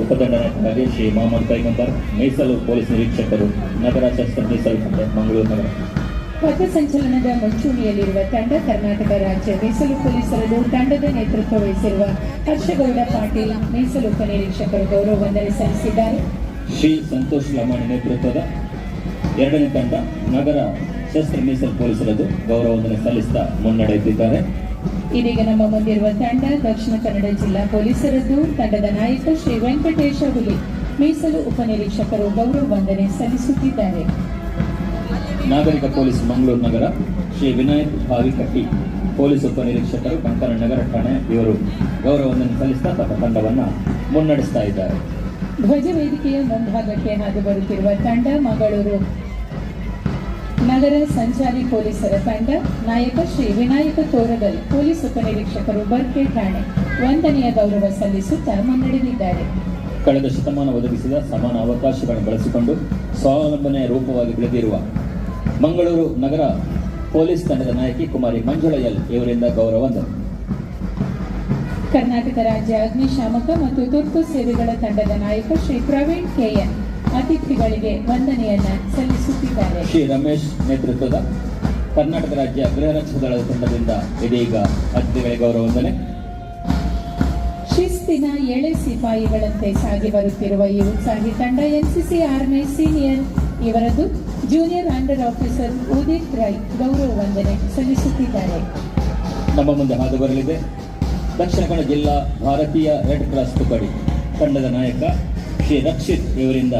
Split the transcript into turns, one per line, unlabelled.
ಉಪದಂಡನಾಯಕರಾಗಿ ಶ್ರೀ ಮೊಹಮ್ಮದ್ ಪೈಗಂಬರ್, ಮೀಸಲು ಪೊಲೀಸ್ ನಿರೀಕ್ಷಕರು, ನಗರ ಶಸ್ತ್ರ ಮೀಸಲು ತಂಡ, ಮಂಗಳೂರು ನಗರ.
ಪಥಸಂಚಲನದ ಮುಂಚೂಣಿಯಲ್ಲಿರುವ ತಂಡ ಕರ್ನಾಟಕ ರಾಜ್ಯ ಮೀಸಲು ಪೊಲೀಸರದು. ತಂಡದ ನೇತೃತ್ವ ವಹಿಸಿರುವ ಹರ್ಷಗೌಡ ಪಾಟೀಲ್ ಮೀಸಲು ಉಪನಿರೀಕ್ಷಕರು ಗೌರವ ವಂದನೆ ಸಲ್ಲಿಸಿದ್ದಾರೆ.
ಶ್ರೀ ಸಂತೋಷ್ ಲಮಾಣಿ ನೇತೃತ್ವದ ಎರಡನೇ ತಂಡ ನಗರ ಶಸ್ತ್ರ ಮೀಸಲು ಪೊಲೀಸರದು ಗೌರವ ವಂದನೆ ಸಲ್ಲಿಸುತ್ತಾ ಮುನ್ನಡೆಯುತ್ತಿದ್ದಾರೆ.
ಇದೀಗ ನಮ್ಮ ಮುಂದಿರುವ ತಂಡ ದಕ್ಷಿಣ ಕನ್ನಡ ಜಿಲ್ಲಾ ಪೊಲೀಸರದ್ದು. ತಂಡದ ನಾಯಕ ಶ್ರೀ ವೆಂಕಟೇಶ ಹುಲಿ ಮೀಸಲು ಉಪನಿರೀಕ್ಷಕರು ಗೌರವ ವಂದನೆ ಸಲ್ಲಿಸುತ್ತಿದ್ದಾರೆ.
ನಾಗರಿಕ ಪೊಲೀಸ್ ಮಂಗಳೂರು ನಗರ ಶ್ರೀ ವಿನಾಯಕ್ ಭಾವಿಕಟ್ಟಿ ಪೊಲೀಸ್ ಉಪನಿರೀಕ್ಷಕರು ಕಂಕಣ ನಗರ ಠಾಣೆ ಇವರು ಗೌರವ ವಂದನೆ ಸಲ್ಲಿಸುತ್ತಾ ತಮ್ಮ ತಂಡವನ್ನು ಮುನ್ನಡೆಸ್ತಾ ಇದ್ದಾರೆ.
ಧ್ವಜ ವೇದಿಕೆಯ ಮುಂಭಾಗಕ್ಕೆ ಹಾದು ಬರುತ್ತಿರುವ ತಂಡ ಮಂಗಳೂರು ನಗರ ಸಂಚಾರಿ ಪೊಲೀಸರ ತಂಡ. ನಾಯಕ ಶ್ರೀ ವಿನಾಯಕ ತೋರಗಲ್ ಪೊಲೀಸ್ ಉಪನಿರೀಕ್ಷಕರು ಬರ್ಕೆ ಠಾಣೆ ವಂದನೆಯ ಗೌರವ ಸಲ್ಲಿಸುತ್ತಾ ಮುನ್ನಡೆದಿದ್ದಾರೆ.
ಕಳೆದ ಶತಮಾನ ಒದಗಿಸಿದ ಸಮಾನ ಅವಕಾಶಗಳನ್ನು ಬಳಸಿಕೊಂಡು ಸ್ವಾವಲಂಬನೆಯ ರೂಪವಾಗಿ ಬೆಳೆದಿರುವ ಮಂಗಳೂರು ನಗರ ಪೊಲೀಸ್ ತಂಡದ ನಾಯಕಿ ಕುಮಾರಿ ಮಂಜುಳಾ ಎಲ್ ಇವರಿಂದ ಗೌರವ ವಂದನೆ.
ಕರ್ನಾಟಕ ರಾಜ್ಯ ಅಗ್ನಿಶಾಮಕ ಮತ್ತು ತುರ್ತು ಸೇವೆಗಳ ತಂಡದ ನಾಯಕ ಶ್ರೀ ಪ್ರವೀಣ್ ಕೆಎನ್ ಅತಿಥಿಗಳಿಗೆ ವಂದನೆಯನ್ನ ಸಲ್ಲಿಸುತ್ತಿದ್ದಾರೆ.
ಶ್ರೀ ರಮೇಶ್ ನೇತೃತ್ವದ ಕರ್ನಾಟಕ ರಾಜ್ಯ ಗೃಹ ರಕ್ಷಕ ದಳದ ತಂಡದಿಂದ ಇದೀಗ ಅತಿಥಿಗಳಿಗೆ ಗೌರವ ವಂದನೆ.
ಶಿಸ್ತಿನ ಎಳೆ ಸಿಪಾಯಿಗಳಂತೆ ಸಾಗಿ ಬರುತ್ತಿರುವ ಈ ಉತ್ಸಾಹಿ ತಂಡ ಎನ್ಸಿಸಿ ಆರ್ಮಿ ಸೀನಿಯರ್ ಇವರದು junior under officer Udit Rai ಗೌರವ ವಂದನೆ ಸಲ್ಲಿಸುತ್ತಿದ್ದಾರೆ.
ನಮ್ಮ ಮುಂದೆ ಹಾದು ಬರಲಿದೆ ದಕ್ಷಿಣ ಕನ್ನಡ ಜಿಲ್ಲಾ ಭಾರತೀಯ ರೆಡ್ ಕ್ರಾಸ್ ತುಕಡಿ ತಂಡದ ನಾಯಕ ಶ್ರೀ ರಕ್ಷಿತ್ ಇವರಿಂದ